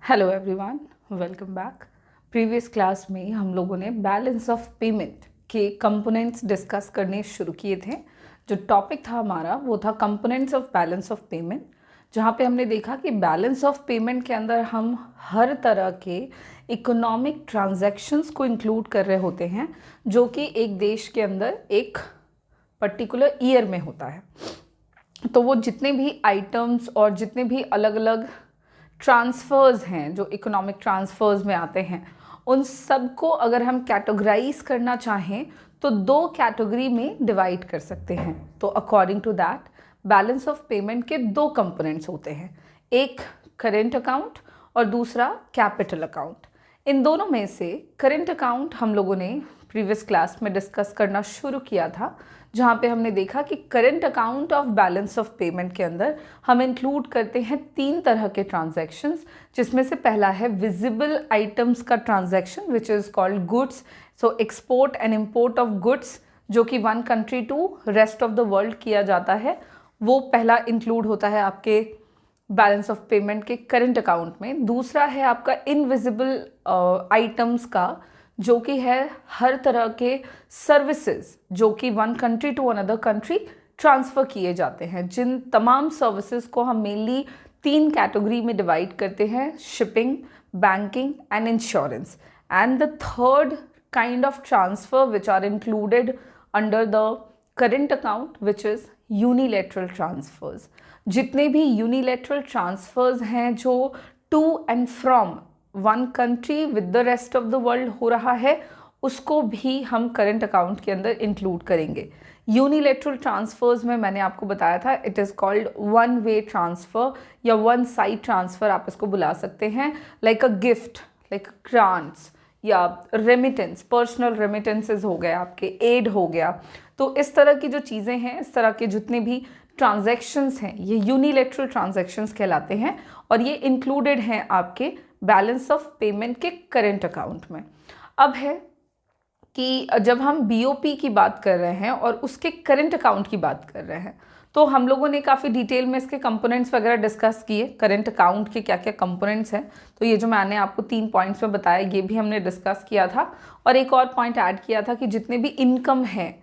Hello everyone, welcome back. Previous class में हम लोगों ने बैलेंस ऑफ पेमेंट के कंपोनेंट्स डिस्कस करने शुरू किए थे। जो टॉपिक था हमारा वो था components of balance of payment, जहाँ पे हमने देखा कि बैलेंस ऑफ पेमेंट के अंदर हम हर तरह के इकोनॉमिक ट्रांजैक्शंस को इंक्लूड कर रहे होते हैं जो कि एक देश के अंदर एक पर्टिकुलर ईयर में होता है। तो वो जितने भी आइटम्स और जितने भी अलग अलग ट्रांसफ़र्स हैं जो इकोनॉमिक ट्रांसफ़र्स में आते हैं, उन सब को अगर हम कैटेगराइज करना चाहें तो दो कैटेगरी में डिवाइड कर सकते हैं। तो according to that balance of payment के दो कंपोनेंट्स होते हैं, एक करेंट अकाउंट और दूसरा कैपिटल अकाउंट। इन दोनों में से करेंट अकाउंट हम लोगों ने प्रीवियस क्लास में डिस्कस करना शुरू किया था, जहाँ पे हमने देखा कि current account of balance of payment के अंदर हम इंक्लूड करते हैं तीन तरह के ट्रांजैक्शंस, जिसमें से पहला है विजिबल आइटम्स का transaction which is called goods. So export and import of goods जो कि one country to rest of the world किया जाता है, वो पहला इंक्लूड होता है आपके बैलेंस ऑफ पेमेंट के करेंट अकाउंट में। दूसरा है आपका इनविजिबल आइटम्स का, जो कि है हर तरह के सर्विसेज जो कि one country to another country transfer किए जाते हैं। जिन तमाम सर्विसेज को हम मेनली तीन कैटेगरी में डिवाइड करते हैं, shipping, banking and insurance. And the third kind of transfer which are included under the current account which is unilateral transfers. जितने भी यूनिलैटरल ट्रांसफ़र्स हैं जो to and from one country with the rest of the world हो रहा है, उसको भी हम करेंट अकाउंट के अंदर इंक्लूड करेंगे। यूनिलैटरल ट्रांसफर्स में मैंने आपको बताया था it is called one way transfer या वन साइड ट्रांसफ़र आप इसको बुला सकते हैं, like a gift, like grants या रेमिटेंस, पर्सनल रेमिटेंसेस हो गए आपके, एड हो गया। तो इस तरह की जो चीज़ें हैं, इस तरह के जितने भी ट्रांजैक्शंस हैं, ये यूनिलैटरल ट्रांजैक्शंस कहलाते हैं और ये इंक्लूडेड हैं आपके बैलेंस ऑफ पेमेंट के करेंट अकाउंट में। अब है कि जब हम बीओपी की बात कर रहे हैं और उसके करेंट अकाउंट की बात कर रहे हैं, तो हम लोगों ने काफ़ी डिटेल में इसके कंपोनेंट्स वगैरह डिस्कस किए, करेंट अकाउंट के क्या क्या कंपोनेंट्स हैं। तो ये जो मैंने आपको 3 पॉइंट्स में बताया, ये भी हमने डिस्कस किया था। और एक और पॉइंट ऐड किया था कि जितने भी इनकम है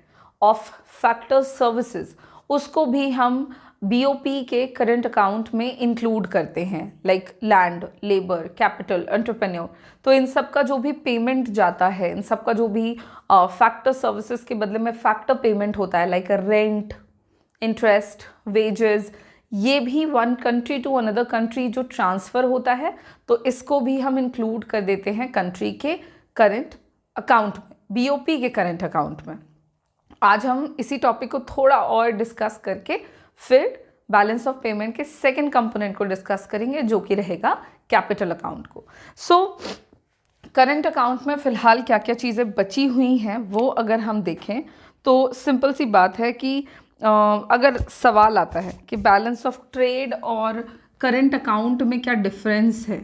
ऑफ फैक्टर सर्विसेज, उसको भी हम बीओपी के करंट अकाउंट में इंक्लूड करते हैं, like land, labour, capital, entrepreneur. तो इन सब का जो भी पेमेंट जाता है, इन सब का जो भी फैक्टर सर्विसेज के बदले में फैक्टर पेमेंट होता है, लाइक रेंट, इंटरेस्ट, वेजेस, ये भी one country to another country जो ट्रांसफ़र होता है, तो इसको भी हम इंक्लूड कर देते हैं कंट्री के करेंट अकाउंट में, बीओपी के करेंट अकाउंट में। आज हम इसी टॉपिक को थोड़ा और डिस्कस करके फिर बैलेंस ऑफ पेमेंट के सेकंड कंपोनेंट को डिस्कस करेंगे, जो कि रहेगा कैपिटल अकाउंट को। सो करंट अकाउंट में फ़िलहाल क्या क्या चीज़ें बची हुई हैं वो अगर हम देखें तो सिंपल सी बात है कि अगर सवाल आता है कि बैलेंस ऑफ ट्रेड और करंट अकाउंट में क्या डिफरेंस है,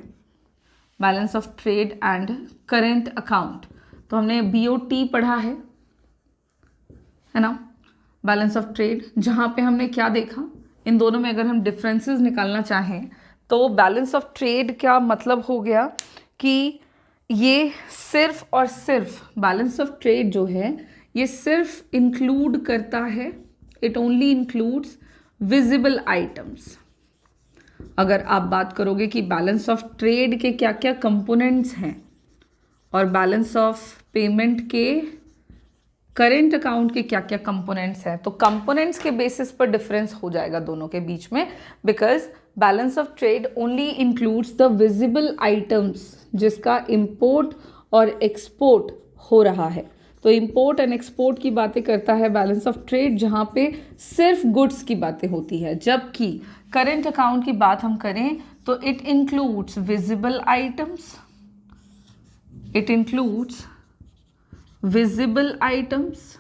balance of trade and current account, तो हमने बीओटी पढ़ा है ना, बैलेंस ऑफ ट्रेड, जहाँ पे हमने क्या देखा, इन दोनों में अगर हम डिफरेंसेस निकालना चाहें तो बैलेंस ऑफ ट्रेड का मतलब हो गया कि ये सिर्फ और सिर्फ बैलेंस ऑफ ट्रेड जो है ये सिर्फ इंक्लूड करता है, it only includes visible items. अगर आप बात करोगे कि बैलेंस ऑफ ट्रेड के क्या क्या कंपोनेंट्स हैं और बैलेंस ऑफ पेमेंट के करेंट अकाउंट के क्या क्या कंपोनेंट्स हैं, तो कंपोनेंट्स के बेसिस पर डिफरेंस हो जाएगा दोनों के बीच में, because balance of trade only includes the visible items जिसका इंपोर्ट और एक्सपोर्ट हो रहा है। तो इंपोर्ट एंड एक्सपोर्ट की बातें करता है बैलेंस ऑफ ट्रेड, जहाँ पे सिर्फ गुड्स की बातें होती है, जबकि करेंट अकाउंट की बात हम करें तो it includes visible items, it includes visible items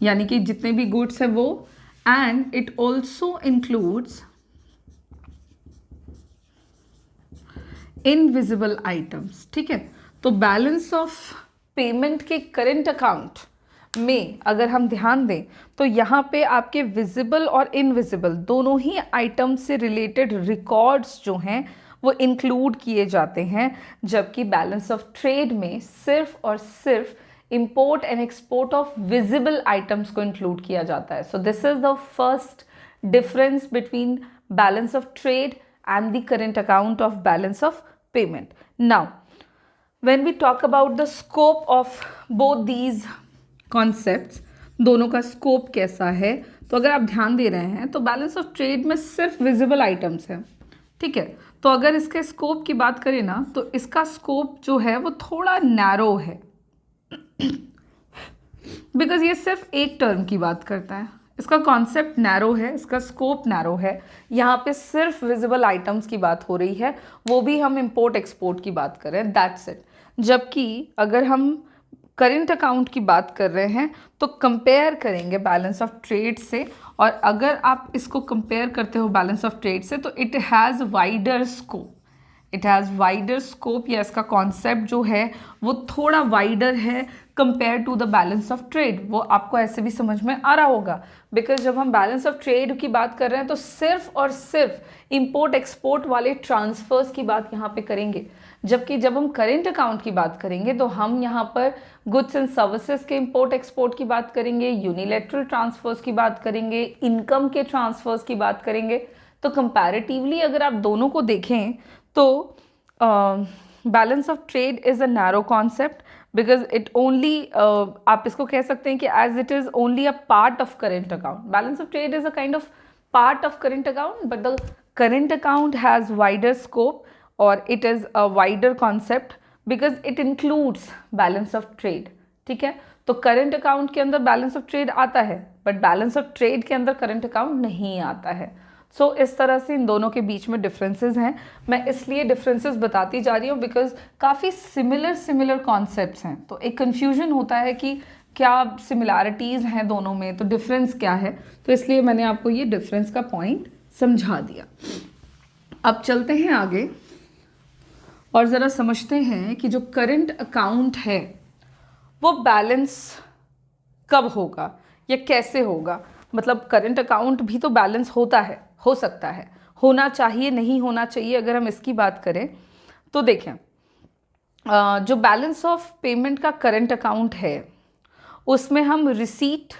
यानी कि जितने भी गुड्स है वो, and it also includes invisible items. ठीक है, तो बैलेंस ऑफ पेमेंट के करेंट अकाउंट में अगर हम ध्यान दें तो यहाँ पे आपके विजिबल और इनविजिबल दोनों ही आइटम से रिलेटेड रिकॉर्ड्स जो हैं वो इंक्लूड किए जाते हैं, जबकि बैलेंस ऑफ ट्रेड में सिर्फ और सिर्फ import and export of visible items को इंक्लूड किया जाता है. So this is the first difference between balance of trade and the current account of balance of payment. Now, when we talk about the scope of both these concepts, दोनों का scope कैसा है, तो अगर आप ध्यान दे रहे हैं तो बैलेंस ऑफ ट्रेड में सिर्फ विजिबल आइटम्स हैं, ठीक है. तो अगर इसके स्कोप की बात करें ना, तो इसका स्कोप जो है वो थोड़ा नैरो है, बिकॉज ये सिर्फ एक टर्म की बात करता है. इसका कॉन्सेप्ट नैरो है, इसका स्कोप नैरो है. यहाँ पे सिर्फ विजिबल आइटम्स की बात हो रही है, वो भी हम इंपोर्ट एक्सपोर्ट की बात कर रहे हैं, दैट्स इट. जबकि अगर हम करेंट अकाउंट की बात कर रहे हैं तो कंपेयर करेंगे बैलेंस ऑफ ट्रेड से, और अगर आप इसको कंपेयर करते हो बैलेंस ऑफ ट्रेड से, तो it has wider scope. It has wider scope, या इसका कॉन्सेप्ट जो है वो थोड़ा वाइडर है compare to the balance of trade. वो आपको ऐसे भी समझ में आ रहा होगा, बिकॉज जब हम बैलेंस ऑफ ट्रेड की बात कर रहे हैं तो सिर्फ और सिर्फ इंपोर्ट एक्सपोर्ट वाले ट्रांसफर्स की बात यहाँ पे करेंगे, जबकि जब हम करेंट अकाउंट की बात करेंगे तो हम यहाँ पर गुड्स एंड सर्विसेज के इंपोर्ट एक्सपोर्ट की बात करेंगे, यूनिलैटरल ट्रांसफर्स की बात करेंगे, इनकम के ट्रांसफर्स की बात करेंगे. तो कंपैरेटिवली अगर आप दोनों को देखें तो balance of trade is a narrow concept, because it only, आप इसको कह सकते हैं कि as it is only a part of current account. Balance of trade is a kind of part of current account, but the current account has wider scope और it is a wider concept because it includes balance of trade. ठीक है, तो current account के अंदर balance of trade आता है, but balance of trade के अंदर करेंट अकाउंट नहीं आता है. सो इस तरह से इन दोनों के बीच में डिफरेंसेस हैं. मैं इसलिए डिफरेंसेस बताती जा रही हूँ बिकॉज काफ़ी सिमिलर कॉन्सेप्ट्स हैं, तो एक कन्फ्यूजन होता है कि क्या सिमिलैरिटीज़ हैं दोनों में, तो डिफरेंस क्या है. तो इसलिए मैंने आपको ये डिफरेंस का पॉइंट समझा दिया. अब चलते हैं आगे और ज़रा समझते हैं कि जो करंट अकाउंट है वो बैलेंस कब होगा या कैसे होगा. मतलब करंट अकाउंट भी तो बैलेंस होता है, हो सकता है, होना चाहिए, नहीं होना चाहिए. अगर हम इसकी बात करें तो देखें, जो बैलेंस ऑफ पेमेंट का करंट अकाउंट है उसमें हम receipt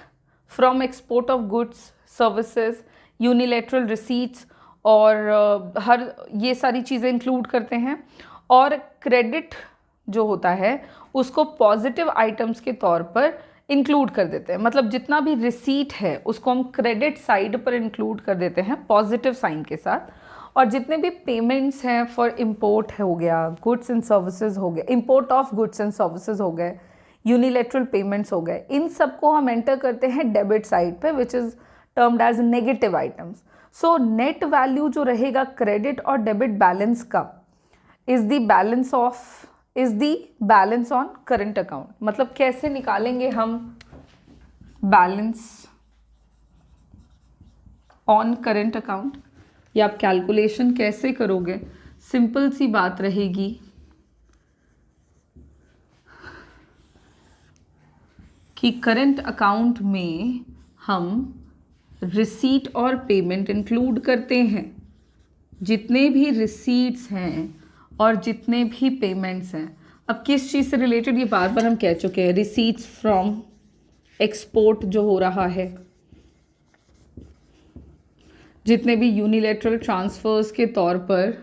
from export of goods, services, unilateral receipts और हर ये सारी चीज़ें इंक्लूड करते हैं. और क्रेडिट जो होता है उसको पॉजिटिव आइटम्स के तौर पर इंक्लूड कर देते हैं. मतलब जितना भी रिसीट है उसको हम क्रेडिट साइड पर इंक्लूड कर देते हैं पॉजिटिव साइन के साथ. और जितने भी पेमेंट्स हैं फॉर इंपोर्ट हो गया, गुड्स एंड सर्विसेज हो गए, import of goods and services हो गए, यूनिलैटरल पेमेंट्स हो गए, इन सबको हम एंटर करते हैं डेबिट साइड पे, which is termed as negative items. So net value जो रहेगा क्रेडिट और डेबिट बैलेंस का is the balance on current account. मतलब कैसे निकालेंगे हम बैलेंस ऑन करंट अकाउंट, या आप कैलकुलेशन कैसे करोगे. सिंपल सी बात रहेगी कि करंट अकाउंट में हम रिसीट और पेमेंट इंक्लूड करते हैं. जितने भी रिसीट्स हैं और जितने भी पेमेंट्स हैं, अब किस चीज़ से रिलेटेड ये बार बार हम कह चुके हैं, रिसीट्स फ्रॉम एक्सपोर्ट जो हो रहा है, जितने भी यूनिलैटरल ट्रांसफर्स के तौर पर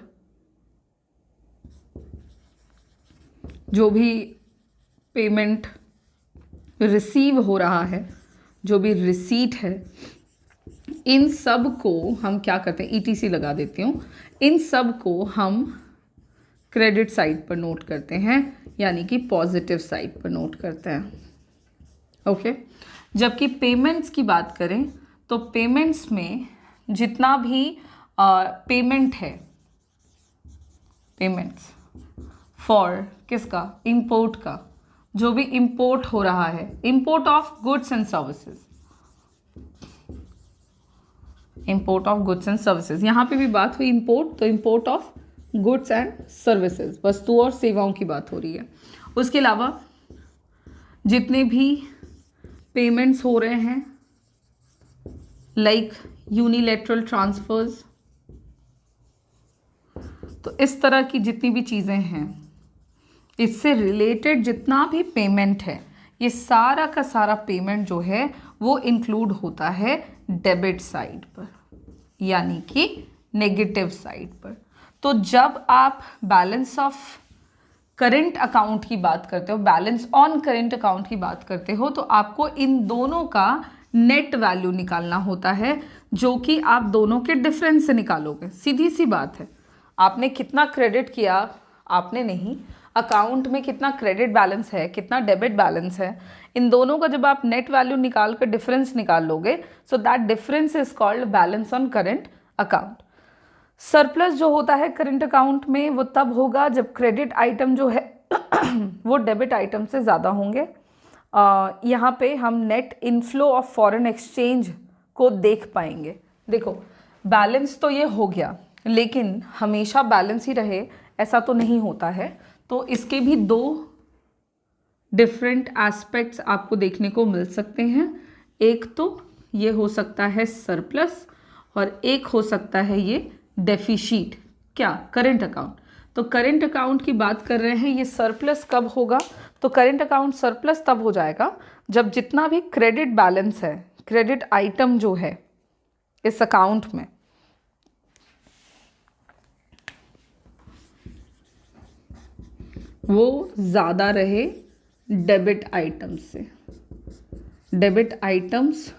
जो भी पेमेंट रिसीव हो रहा है, जो भी रिसीट है, इन सब को हम क्या करते हैं, ईटीसी लगा देती हूँ, इन सब को हम क्रेडिट साइड पर नोट करते हैं, यानी कि पॉजिटिव साइड पर नोट करते हैं. ओके. जबकि पेमेंट्स की बात करें तो पेमेंट्स में जितना भी पेमेंट है, पेमेंट्स फॉर किसका, इंपोर्ट का, जो भी इंपोर्ट हो रहा है, import of goods and services, import of goods and services, यहाँ पे भी बात हुई इंपोर्ट, तो import of goods and services, वस्तुओं और सेवाओं की बात हो रही है. उसके अलावा जितने भी पेमेंट्स हो रहे हैं लाइक यूनिलैटरल ट्रांसफर्स, तो इस तरह की जितनी भी चीज़ें हैं, इससे रिलेटेड जितना भी पेमेंट है, ये सारा का सारा पेमेंट जो है वो इंक्लूड होता है डेबिट साइड पर, यानी कि नेगेटिव साइड पर। तो जब आप बैलेंस ऑफ करेंट अकाउंट की बात करते हो, बैलेंस ऑन करेंट अकाउंट की बात करते हो, तो आपको इन दोनों का नेट वैल्यू निकालना होता है, जो कि आप दोनों के डिफरेंस से निकालोगे। सीधी सी बात है, आपने कितना क्रेडिट किया, आपने नहीं, अकाउंट में कितना क्रेडिट बैलेंस है, कितना डेबिट बैलेंस है, इन दोनों का जब आप नेट वैल्यू निकाल कर डिफरेंस निकाल लोगे, so that difference is called balance on current account. Surplus जो होता है करंट अकाउंट में वो तब होगा जब क्रेडिट आइटम जो है वो डेबिट आइटम से ज़्यादा होंगे। यहाँ पे हम net inflow of foreign exchange को देख पाएंगे। देखो, बैलेंस तो ये हो गया, लेकिन हमेशा बैलेंस ही रहे ऐसा तो नहीं होता है, तो इसके भी दो डिफरेंट एस्पेक्ट्स आपको देखने को मिल सकते हैं। एक तो ये हो सकता है सरप्लस और एक हो सकता है ये डेफिशिट, क्या, करंट अकाउंट। तो करंट अकाउंट की बात कर रहे हैं, ये सरप्लस कब होगा, तो करंट अकाउंट सरप्लस तब हो जाएगा जब जितना भी क्रेडिट बैलेंस है, क्रेडिट आइटम जो है इस अकाउंट में, वो ज़्यादा रहे डेबिट आइटम्स से। डेबिट आइटम्स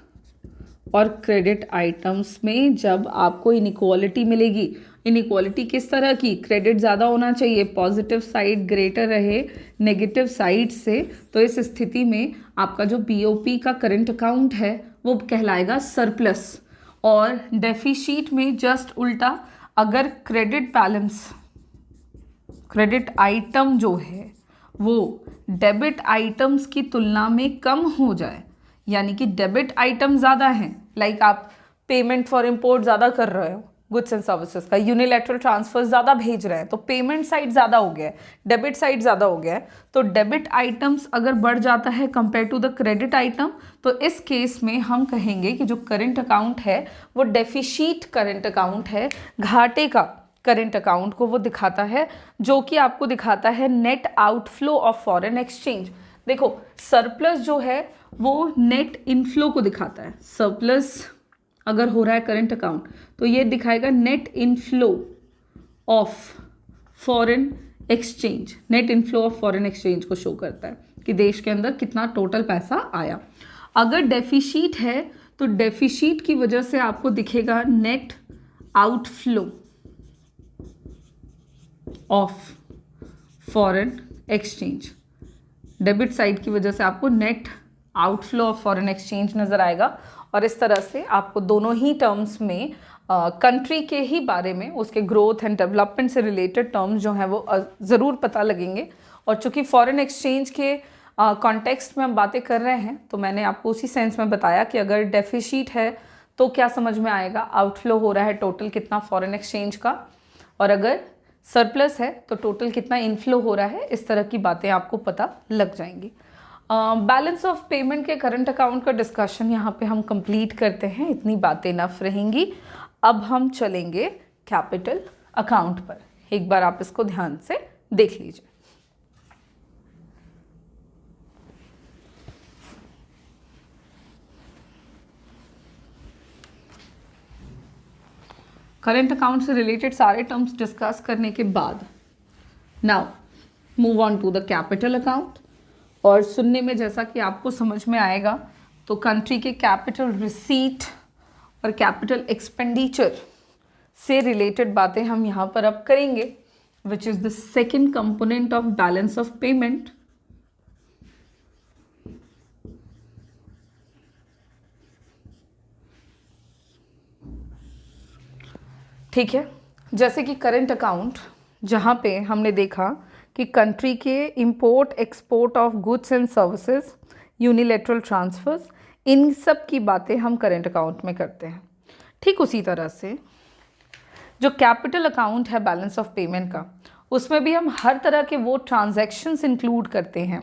और क्रेडिट आइटम्स में जब आपको इनइक्वालिटी मिलेगी, इनइक्वालिटी किस तरह की, क्रेडिट ज़्यादा होना चाहिए, पॉजिटिव साइड ग्रेटर रहे नेगेटिव साइड से, तो इस स्थिति में आपका जो बीओपी का करंट अकाउंट है वो कहलाएगा सरप्लस। और डेफिशिट में जस्ट उल्टा, अगर क्रेडिट बैलेंस, क्रेडिट आइटम जो है वो डेबिट आइटम्स की तुलना में कम हो जाए, यानी कि डेबिट आइटम ज़्यादा हैं, लाइक आप पेमेंट फॉर इम्पोर्ट ज़्यादा कर रहे हो गुड्स एंड सर्विसेज का, यूनिलैटरल ट्रांसफर ज़्यादा भेज रहे हैं, तो पेमेंट साइड ज़्यादा हो गया है, डेबिट साइड ज़्यादा हो गया है। तो डेबिट आइटम्स अगर बढ़ जाता है compare to the credit item, तो इस केस में हम कहेंगे कि जो करंट अकाउंट है वो डेफिशिट करंट अकाउंट है, घाटे का करंट अकाउंट को वो दिखाता है, जो कि आपको दिखाता है net outflow of foreign exchange. देखो, सरप्लस जो है वो नेट इनफ्लो को दिखाता है। सरप्लस अगर हो रहा है करंट अकाउंट तो ये दिखाएगा net inflow of foreign exchange, net inflow of foreign exchange को शो करता है कि देश के अंदर कितना टोटल पैसा आया। अगर डेफिशिट है तो डेफिशिट की वजह से आपको दिखेगा net outflow of foreign exchange. Debit side की वजह से आपको net outflow of foreign exchange नज़र आएगा। और इस तरह से आपको दोनों ही टर्म्स में कंट्री के ही बारे में, उसके ग्रोथ एंड डेवलपमेंट से रिलेटेड टर्म्स जो हैं वो ज़रूर पता लगेंगे। और चूँकि फॉरेन एक्सचेंज के कॉन्टेक्स्ट में हम बातें कर रहे हैं, तो मैंने आपको उसी सेंस में बताया कि अगर डेफिशिट है तो क्या समझ में आएगा, आउटफ्लो हो रहा है टोटल कितना फॉरेन एक्सचेंज का, और अगर सरप्लस है तो टोटल कितना इनफ्लो हो रहा है। इस तरह की बातें आपको पता लग जाएंगी। बैलेंस ऑफ पेमेंट के करंट अकाउंट का डिस्कशन यहाँ पे हम कंप्लीट करते हैं, इतनी बातें इनफ रहेंगी। अब हम चलेंगे कैपिटल अकाउंट पर। एक बार आप इसको ध्यान से देख लीजिए। करंट अकाउंट से रिलेटेड सारे टर्म्स डिस्कस करने के बाद now move on to the capital account. और सुनने में जैसा कि आपको समझ में आएगा, तो कंट्री के कैपिटल रिसीट और कैपिटल एक्सपेंडिचर से रिलेटेड बातें हम यहाँ पर अब करेंगे, which is the second component of balance of payment. ठीक है, जैसे कि करंट अकाउंट जहाँ पे हमने देखा कि कंट्री के import export of goods and services, unilateral transfers, इन सब की बातें हम करंट अकाउंट में करते हैं। ठीक उसी तरह से जो कैपिटल अकाउंट है बैलेंस ऑफ पेमेंट का, उसमें भी हम हर तरह के वो ट्रांजैक्शंस इंक्लूड करते हैं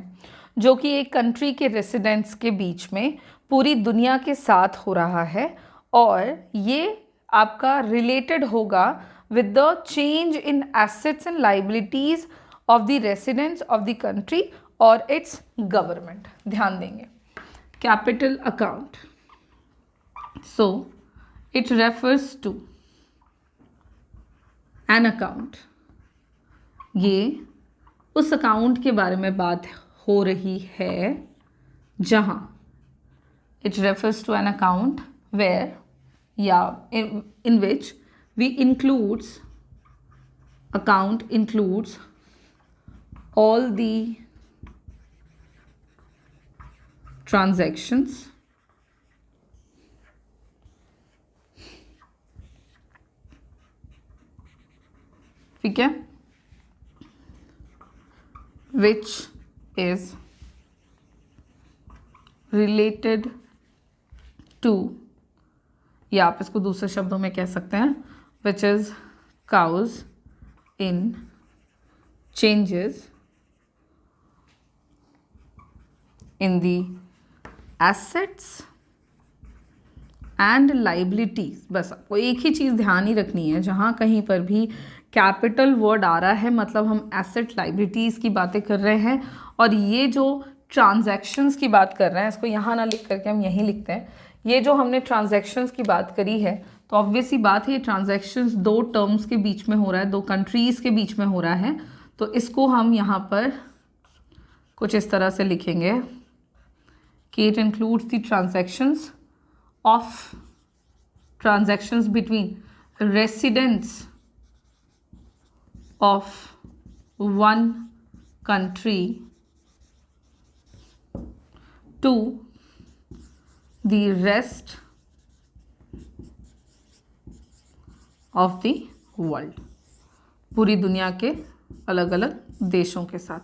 जो कि एक कंट्री के रेसिडेंट्स के बीच में पूरी दुनिया के साथ हो रहा है, और ये आपका रिलेटेड होगा with the change in assets and liabilities of the residents of the country or its government. ध्यान देंगे capital account, so it refers to an account. ये उस अकाउंट के बारे में बात हो रही है जहां it refers to an account where in which account includes all the transactions ठीक है which is related to, या आप इसको दूसरे शब्दों में कह सकते हैं which is cause in changes in the assets and liabilities. बस आपको एक ही चीज़ ध्यान ही रखनी है, जहाँ कहीं पर भी कैपिटल वर्ड आ रहा है मतलब हम एसेट लाइबिलिटीज़ की बातें कर रहे हैं, और ये जो ट्रांजैक्शंस की बात कर रहे हैं इसको यहाँ ना लिख करके हम यहीं लिखते हैं। ये जो हमने ट्रांजैक्शंस की बात करी है तो ऑब्वियसली बात है ये ट्रांजैक्शंस दो टर्म्स के बीच में हो रहा है, दो कंट्रीज़ के बीच में हो रहा है, तो इसको हम यहाँ पर कुछ इस तरह से लिखेंगे कि it includes the transactions between residents of one country to the rest of the world, पूरी दुनिया के अलग अलग देशों के साथ।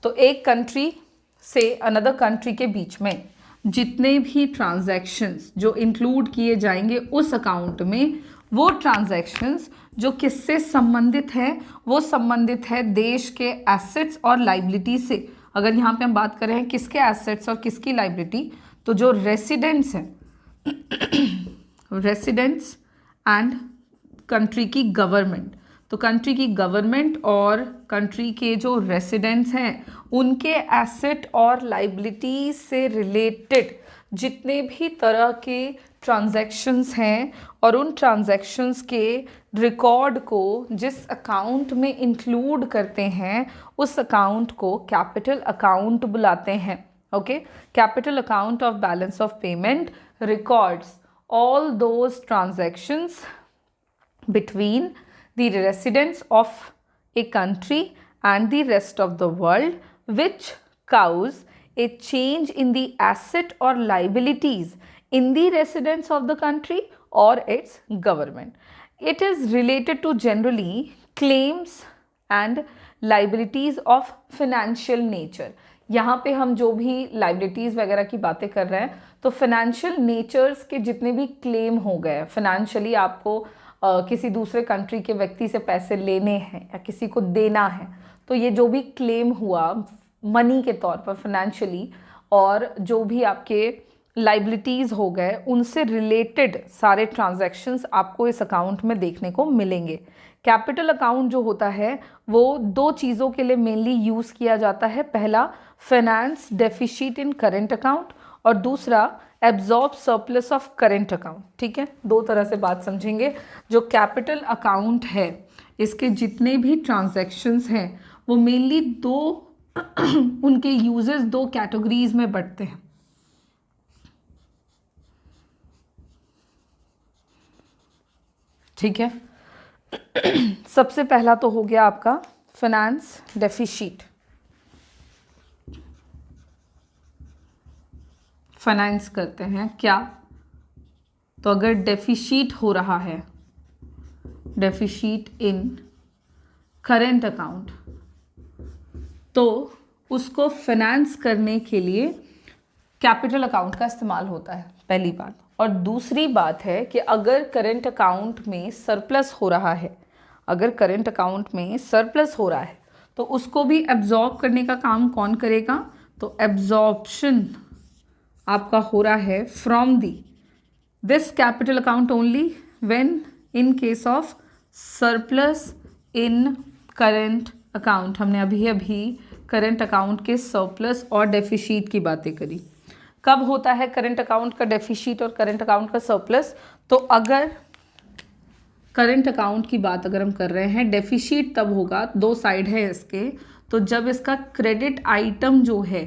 तो एक कंट्री से अनदर कंट्री के बीच में जितने भी ट्रांजैक्शंस जो इंक्लूड किए जाएंगे उस अकाउंट में, वो ट्रांजैक्शंस जो किससे संबंधित है, वो संबंधित है देश के एसेट्स और लाइबिलिटी से। अगर यहाँ पे हम बात कर रहे हैं किसके एसेट्स और किसकी लाइबिलिटी, तो जो रेसिडेंट्स हैं रेसिडेंट्स एंड कंट्री की गवर्नमेंट, तो कंट्री की गवर्नमेंट और कंट्री के जो रेसिडेंट्स हैं उनके एसेट और लाइबिलिटी से रिलेटेड जितने भी तरह के ट्रांजैक्शंस हैं और उन ट्रांजैक्शंस के रिकॉर्ड को जिस अकाउंट में इंक्लूड करते हैं उस अकाउंट को कैपिटल अकाउंट बुलाते हैं। Okay, capital account of balance of payment records all those transactions between the residents of a country and the rest of the world which cause a change in the asset or liabilities in the residents of the country or its government. It is related to generally claims and liabilities of financial nature. यहाँ पे हम जो भी liabilities वगैरह की बातें कर रहे हैं तो फाइनेंशियल नेचर्स के जितने भी क्लेम हो गए, फाइनेंशियली आपको किसी दूसरे कंट्री के व्यक्ति से पैसे लेने हैं या किसी को देना है, तो ये जो भी क्लेम हुआ मनी के तौर पर फाइनेंशियली, और जो भी आपके लाइबिलिटीज़ हो गए उनसे रिलेटेड सारे ट्रांजैक्शंस आपको इस अकाउंट में देखने को मिलेंगे। कैपिटल अकाउंट जो होता है वो दो चीज़ों के लिए मेनली यूज़ किया जाता है, पहला finance deficit in current account और दूसरा absorb surplus of current account. ठीक है, दो तरह से बात समझेंगे। जो कैपिटल अकाउंट है इसके जितने भी ट्रांजैक्शंस हैं वो मेनली दो उनके यूजेस दो कैटेगरीज में बढ़ते हैं। ठीक है, सबसे पहला तो हो गया आपका फाइनेंस डेफिसिट। फाइनेंस करते हैं क्या, तो अगर डेफिसिट हो रहा है, डेफिसिट इन करेंट अकाउंट, तो उसको फाइनेंस करने के लिए कैपिटल अकाउंट का इस्तेमाल होता है, पहली बात। और दूसरी बात है कि अगर करेंट अकाउंट में सरप्लस हो रहा है, अगर करेंट अकाउंट में सरप्लस हो रहा है तो उसको भी एब्जॉर्ब करने का काम कौन करेगा, तो एब्जॉर्प्शन आपका हो रहा है from the this capital account only when in case of surplus in current account. हमने अभी अभी करेंट अकाउंट के सरप्लस और डेफिसिट की बातें करी। कब होता है करेंट अकाउंट का डेफिसिट और करेंट अकाउंट का सरप्लस? तो अगर करंट अकाउंट की बात अगर हम कर रहे हैं, डेफिसिट तब होगा, दो साइड है इसके, तो जब इसका क्रेडिट आइटम जो है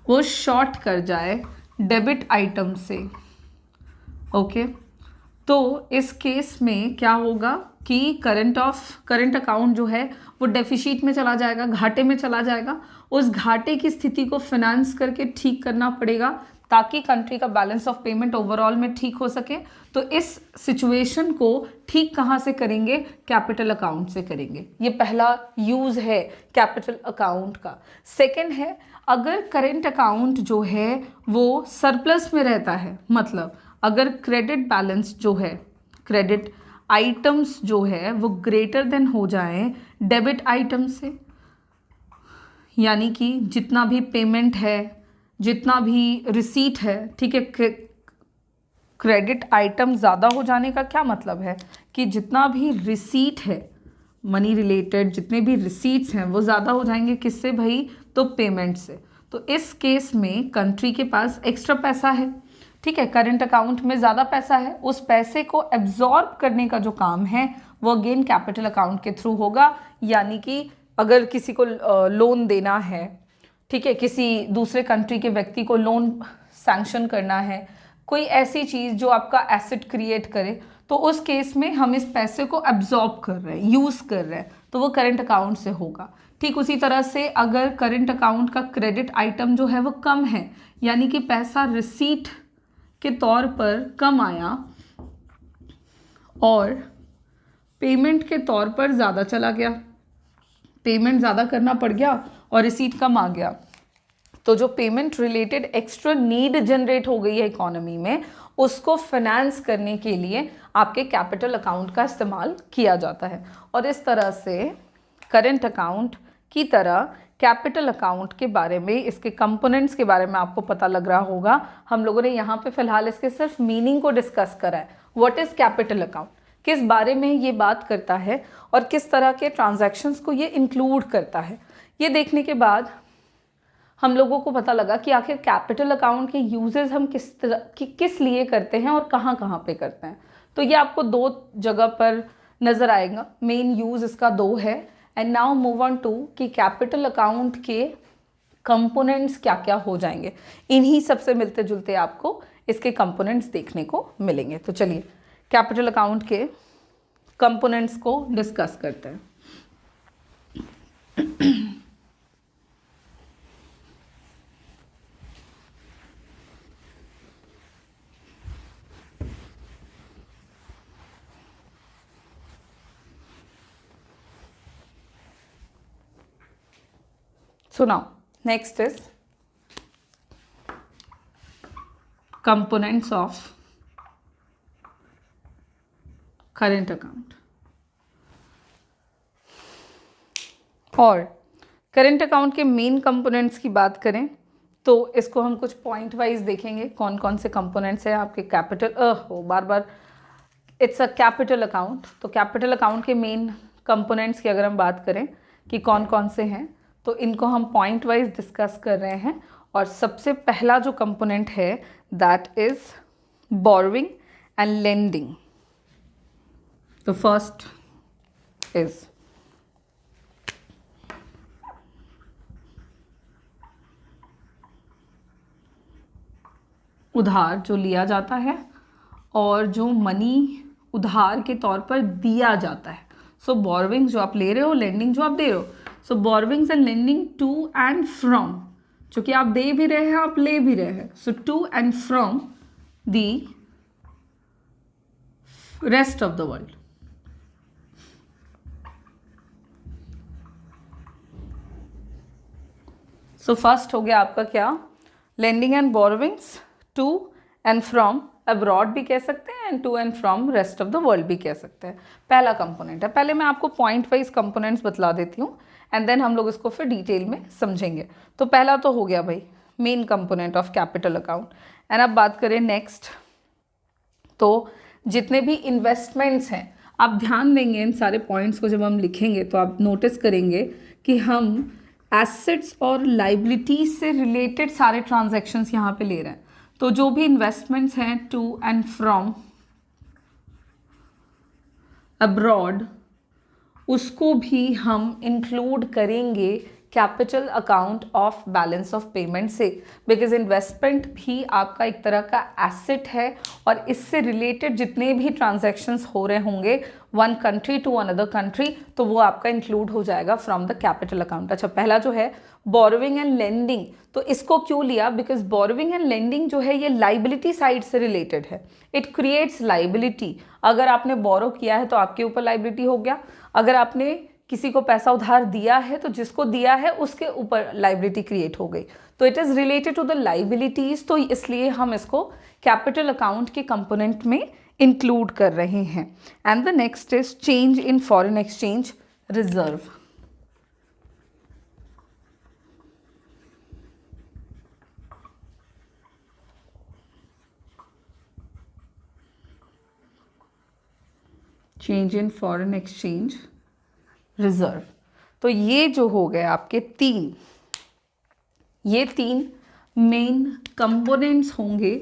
वो शॉर्ट कर जाए डेबिट आइटम से। ओके, तो इस केस में क्या होगा कि करंट अकाउंट जो है वो डेफिसिट में चला जाएगा, घाटे में चला जाएगा। उस घाटे की स्थिति को फाइनेंस करके ठीक करना पड़ेगा ताकि कंट्री का बैलेंस ऑफ पेमेंट ओवरऑल में ठीक हो सके। तो इस सिचुएशन को ठीक कहाँ से करेंगे? कैपिटल अकाउंट से करेंगे। ये पहला यूज है कैपिटल अकाउंट का। सेकंड है, अगर करेंट अकाउंट जो है वो सरप्लस में रहता है, मतलब अगर क्रेडिट बैलेंस जो है, क्रेडिट आइटम्स जो है वो ग्रेटर देन हो जाए डेबिट आइटम से, यानी कि जितना भी पेमेंट है, जितना भी रिसीट है, ठीक है, क्रेडिट आइटम ज़्यादा हो जाने का क्या मतलब है कि जितना भी रिसीट है मनी रिलेटेड, जितने भी रिसीट्स हैं वो ज़्यादा हो जाएंगे। किससे भाई? तो पेमेंट से। तो इस केस में कंट्री के पास एक्स्ट्रा पैसा है, ठीक है, करंट अकाउंट में ज़्यादा पैसा है, उस पैसे को एब्जॉर्ब करने का जो काम है वो अगेन कैपिटल अकाउंट के थ्रू होगा। यानी कि अगर किसी को लोन देना है, ठीक है, किसी दूसरे कंट्री के व्यक्ति को लोन सैंक्शन करना है, कोई ऐसी चीज़ जो आपका एसेट क्रिएट करे, तो उस केस में हम इस पैसे को एब्जॉर्ब कर रहे हैं, यूज़ कर रहे हैं, तो वो करंट अकाउंट से होगा। ठीक उसी तरह से अगर करंट अकाउंट का क्रेडिट आइटम जो है वो कम है, यानी कि पैसा रिसीट के तौर पर कम आया और पेमेंट के तौर पर ज़्यादा चला गया, पेमेंट ज़्यादा करना पड़ गया और रिसीट कम आ गया, तो जो payment related extra need generate हो गई है इकोनॉमी में, उसको फाइनेंस करने के लिए आपके कैपिटल अकाउंट का इस्तेमाल किया जाता है। और इस तरह से करंट अकाउंट की तरह कैपिटल अकाउंट के बारे में, इसके कंपोनेंट्स के बारे में आपको पता लग रहा होगा। हम लोगों ने यहाँ पे फिलहाल इसके सिर्फ मीनिंग को डिस्कस करा है। व्हाट इज़ कैपिटल अकाउंट, किस बारे में ये बात करता है और किस तरह के ट्रांजैक्शंस को ये इंक्लूड करता है, ये देखने के बाद हम लोगों को पता लगा कि आखिर कैपिटल अकाउंट के यूजेस हम किस लिए करते हैं और कहाँ कहाँ पे करते हैं। तो ये आपको दो जगह पर नज़र आएगा, मेन यूज़ इसका दो है। And now move on to कि कैपिटल अकाउंट के कंपोनेंट्स क्या क्या हो जाएंगे। इन्हीं सबसे मिलते जुलते आपको इसके कंपोनेंट्स देखने को मिलेंगे। तो चलिए कैपिटल अकाउंट के कंपोनेंट्स को डिस्कस करते हैं। So now next is components of current account। और करंट अकाउंट के मेन कंपोनेंट्स की बात करें तो इसको हम कुछ पॉइंट वाइज देखेंगे, कौन कौन से कंपोनेंट्स हैं आपके capital bar bar it's a capital account. तो कैपिटल अकाउंट के मेन कंपोनेंट्स की अगर हम बात करें कि कौन कौन से हैं, तो इनको हम पॉइंट वाइज डिस्कस कर रहे हैं। और सबसे पहला जो कंपोनेंट है that is borrowing and lending. तो फर्स्ट इज उधार जो लिया जाता है और जो मनी उधार के तौर पर दिया जाता है। सो बोरोइंग जो आप ले रहे हो, लेंडिंग जो आप दे रहे हो। So borrowings and lending to and from, जो कि आप दे भी रहे हैं आप ले भी रहे हैं। So to and from the rest of the world. So first हो गया आपका क्या, lending and borrowings to and from abroad भी कह सकते हैं and to and from rest of the world भी कह सकते हैं। पहला कंपोनेंट है। पहले मैं आपको पॉइंट वाइज कंपोनेंट्स बतला देती हूँ एंड देन हम लोग इसको फिर डिटेल में समझेंगे। तो पहला तो हो गया भाई main component of capital account. And अब बात करें नेक्स्ट, तो जितने भी इन्वेस्टमेंट्स हैं, आप ध्यान देंगे इन सारे पॉइंट्स को जब हम लिखेंगे तो आप नोटिस करेंगे कि हम एसेट्स और लाइबिलिटीज से रिलेटेड सारे ट्रांजैक्शंस यहाँ पे ले रहे हैं। तो जो भी इन्वेस्टमेंट्स हैं टू एंड फ्रॉम अब्रॉड, उसको भी हम इंक्लूड करेंगे capital account of balance of payment से, बिकॉज इन्वेस्टमेंट भी आपका एक तरह का एसेट है और इससे रिलेटेड जितने भी ट्रांजैक्शंस हो रहे होंगे one country to another country, तो वो आपका इंक्लूड हो जाएगा फ्रॉम द कैपिटल अकाउंट। अच्छा, पहला जो है बोरोविंग एंड लेंडिंग, तो इसको क्यों लिया? बिकॉज बोरोविंग एंड लेंडिंग जो है ये लाइबिलिटी साइड से रिलेटेड है, इट क्रिएट्स लाइबिलिटी। अगर आपने बोरो किया है तो आपके ऊपर लाइबिलिटी हो गया, अगर आपने किसी को पैसा उधार दिया है तो जिसको दिया है उसके ऊपर लाइबिलिटी क्रिएट हो गई, तो it is related to the liabilities, तो इसलिए हम इसको कैपिटल अकाउंट के कंपोनेंट में इंक्लूड कर रहे हैं। And the next is change in foreign exchange reserve. Change in foreign exchange reserve, तो ये जो हो गए आपके ये तीन मेन कंपोनेंट्स होंगे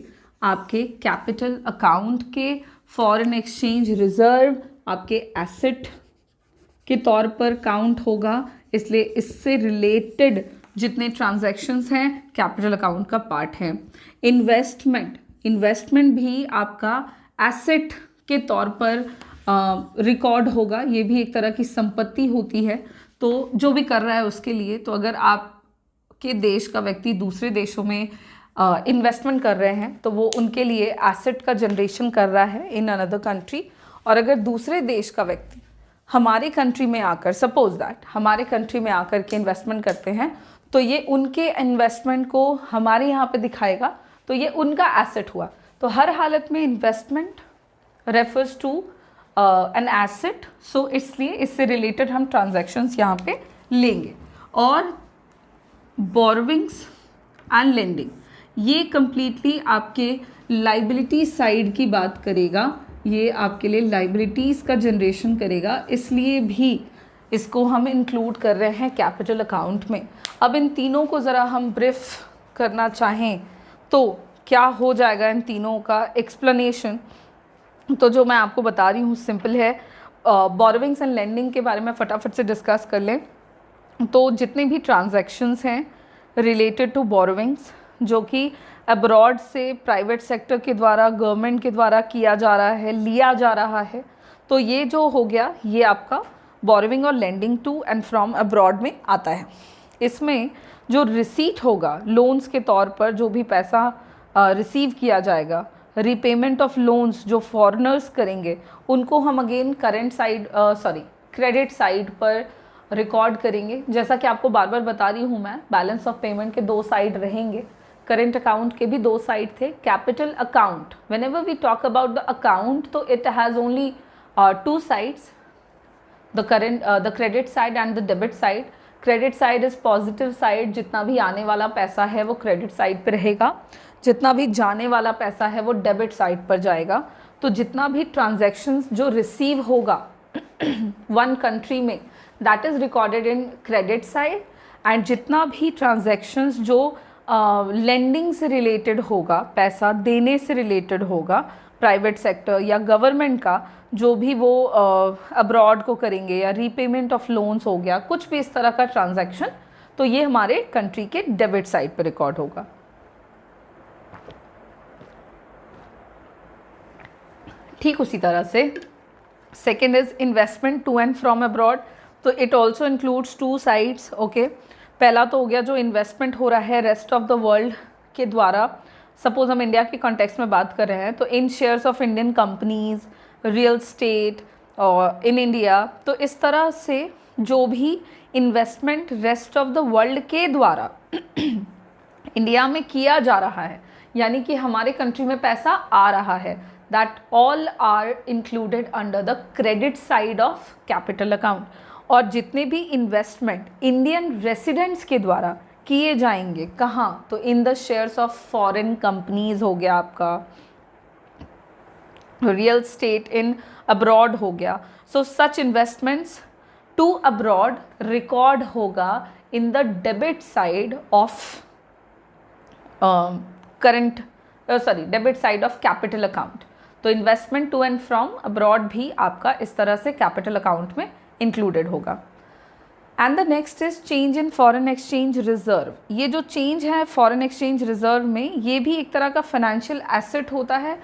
आपके कैपिटल अकाउंट के। फॉरेन एक्सचेंज रिजर्व आपके एसेट के तौर पर काउंट होगा, इसलिए इससे रिलेटेड जितने ट्रांजैक्शंस हैं कैपिटल अकाउंट का पार्ट है। इन्वेस्टमेंट भी आपका एसेट के तौर पर रिकॉर्ड होगा, ये भी एक तरह की संपत्ति होती है, तो जो भी कर रहा है उसके लिए। तो अगर आपके देश का व्यक्ति दूसरे देशों में इन्वेस्टमेंट कर रहे हैं तो वो उनके लिए एसेट का जनरेशन कर रहा है इन अनदर कंट्री, और अगर दूसरे देश का व्यक्ति हमारे कंट्री में आकर, सपोज दैट हमारे कंट्री में आकर के इन्वेस्टमेंट करते हैं, तो ये उनके इन्वेस्टमेंट को हमारे यहाँ पे दिखाएगा, तो ये उनका एसेट हुआ। तो हर हालत में investment refers to an asset, so इसलिए इससे रिलेटेड हम ट्रांजैक्शंस यहाँ पे लेंगे। और बोरोविंग्स एंड लेंडिंग ये कंप्लीटली आपके लाइबिलिटी साइड की बात करेगा, ये आपके लिए लाइबिलिटीज़ का जनरेशन करेगा, इसलिए भी इसको हम इंक्लूड कर रहे हैं कैपिटल अकाउंट में। अब इन तीनों को ज़रा हम ब्रीफ करना चाहें तो क्या हो जाएगा इन तीनों का एक्सप्लेनेशन, तो जो मैं आपको बता रही हूँ सिंपल है। बोरोविंग्स एंड लेंडिंग के बारे में फटाफट से डिस्कस कर लें। तो जितने भी ट्रांजैक्शंस हैं रिलेटेड टू बोरोविंग्स जो कि अब्रॉड से प्राइवेट सेक्टर के द्वारा, गवर्नमेंट के द्वारा किया जा रहा है, लिया जा रहा है, तो ये जो हो गया ये आपका बोरोविंग और lending to and from abroad में आता है। इसमें जो रिसीट होगा लोन्स के तौर पर, जो भी पैसा रिसीव किया जाएगा, रीपेमेंट ऑफ लोन्स जो फॉरेनर्स करेंगे, उनको हम अगेन क्रेडिट साइड पर रिकॉर्ड करेंगे। जैसा कि आपको बार बार बता रही हूँ मैं, बैलेंस ऑफ पेमेंट के दो साइड रहेंगे, करेंट अकाउंट के भी दो साइड थे। Capital account, whenever we talk about the account, तो it has only two sides, the credit side and the debit side. Credit side is positive side, जितना भी आने वाला पैसा है वो क्रेडिट साइड पे रहेगा, जितना भी जाने वाला पैसा है वो डेबिट साइड पर जाएगा। तो जितना भी ट्रांजैक्शंस जो रिसीव होगा वन कंट्री में, that is recorded in credit side, and जितना भी ट्रांजैक्शंस जो लेंडिंग से रिलेटेड होगा, पैसा देने से रिलेटेड होगा, प्राइवेट सेक्टर या गवर्नमेंट का, जो भी वो अब्रॉड को करेंगे, या रीपेमेंट ऑफ लोन्स हो गया, कुछ भी इस तरह का ट्रांजैक्शन, तो ये हमारे कंट्री के डेबिट साइड पर रिकॉर्ड होगा। ठीक उसी तरह से second is investment to and from abroad, तो it also includes two sides. Okay, पहला तो हो गया जो इन्वेस्टमेंट हो रहा है रेस्ट ऑफ द वर्ल्ड के द्वारा, सपोज हम इंडिया के कॉन्टेक्स्ट में बात कर रहे हैं, तो in shares of Indian companies, real estate और इन इंडिया, तो इस तरह से जो भी investment rest of the world के द्वारा इंडिया में किया जा रहा है, यानी कि हमारे कंट्री में पैसा आ रहा है, that all are included under the credit side of capital account। और जितने भी इन्वेस्टमेंट इंडियन रेसिडेंट्स के द्वारा किए जाएंगे कहाँ, तो in the shares of foreign companies हो गया आपका, रियल स्टेट इन अब्रॉड हो गया। So such investments to abroad record होगा in the debit side of debit side of capital account. तो investment to and from abroad भी आपका इस तरह से कैपिटल अकाउंट में इंक्लूडेड होगा। And the next is change in foreign exchange reserve. ये जो चेंज है फॉरेन एक्सचेंज रिजर्व में, ये भी एक तरह का फाइनेंशियल एसेट होता है।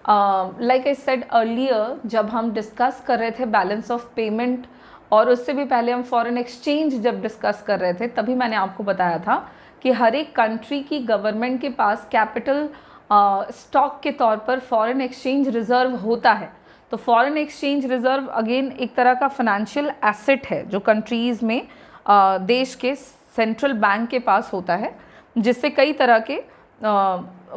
लाइक आई सेड अर्लियर, जब हम डिस्कस कर रहे थे बैलेंस ऑफ पेमेंट और उससे भी पहले हम फॉरेन एक्सचेंज जब डिस्कस कर रहे थे, तभी मैंने आपको बताया था कि हर एक कंट्री की गवर्नमेंट के पास कैपिटल स्टॉक के तौर पर फॉरेन एक्सचेंज रिजर्व होता है। तो फॉरेन एक्सचेंज रिजर्व अगेन एक तरह का फाइनेंशियल एसेट है जो कंट्रीज़ में देश के सेंट्रल बैंक के पास होता है, जिससे कई तरह के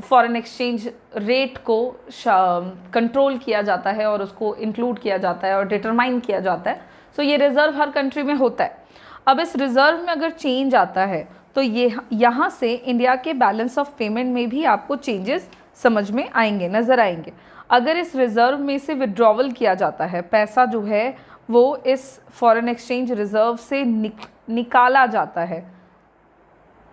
फॉरेन एक्सचेंज रेट को कंट्रोल किया जाता है और उसको इंक्लूड किया जाता है और डिटरमाइन किया जाता है। सो ये रिज़र्व हर कंट्री में होता है। अब इस रिज़र्व में अगर चेंज आता है तो ये यहाँ से इंडिया के बैलेंस ऑफ पेमेंट में भी आपको चेंजेस समझ में आएंगे, नज़र आएंगे। अगर इस रिज़र्व में से विड्रॉवल किया जाता है, पैसा जो है वो इस फॉरेन एक्सचेंज रिज़र्व से निकाला जाता है,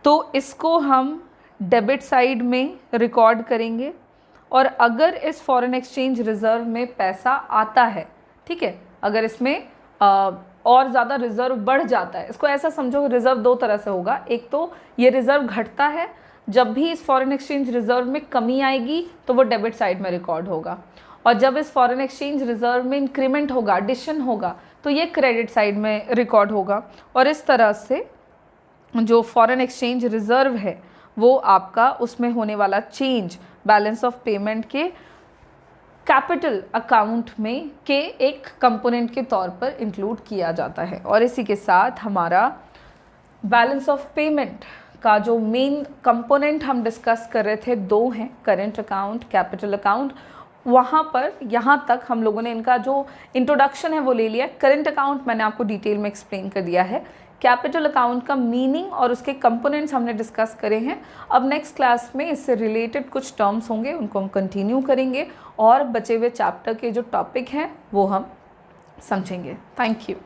तो इसको हम डेबिट साइड में रिकॉर्ड करेंगे। और अगर इस फॉरेन एक्सचेंज रिज़र्व में पैसा आता है, ठीक है, अगर इसमें और ज़्यादा रिज़र्व बढ़ जाता है, इसको ऐसा समझो रिज़र्व दो तरह से होगा। एक तो ये रिज़र्व घटता है, जब भी इस फॉरेन एक्सचेंज रिज़र्व में कमी आएगी तो वो डेबिट साइड में रिकॉर्ड होगा, और जब इस फॉरेन एक्सचेंज रिज़र्व में इंक्रीमेंट होगा, एडिशन होगा, तो ये क्रेडिट साइड में रिकॉर्ड होगा। और इस तरह से जो फॉरेन एक्सचेंज रिज़र्व है वो आपका उसमें होने वाला चेंज बैलेंस ऑफ पेमेंट के कैपिटल अकाउंट में के एक कंपोनेंट के तौर पर इंक्लूड किया जाता है। और इसी के साथ हमारा बैलेंस ऑफ पेमेंट का जो मेन कंपोनेंट हम डिस्कस कर रहे थे, दो हैं, करेंट अकाउंट, कैपिटल अकाउंट। वहाँ पर यहाँ तक हम लोगों ने इनका जो इंट्रोडक्शन है वो ले लिया। करेंट अकाउंट मैंने आपको डिटेल में एक्सप्लेन कर दिया है। कैपिटल अकाउंट का मीनिंग और उसके कंपोनेंट्स हमने डिस्कस करे हैं। अब नेक्स्ट क्लास में इससे रिलेटेड कुछ टर्म्स होंगे, उनको हम कंटिन्यू करेंगे और बचे हुए चैप्टर के जो टॉपिक हैं वो हम समझेंगे। Thank you.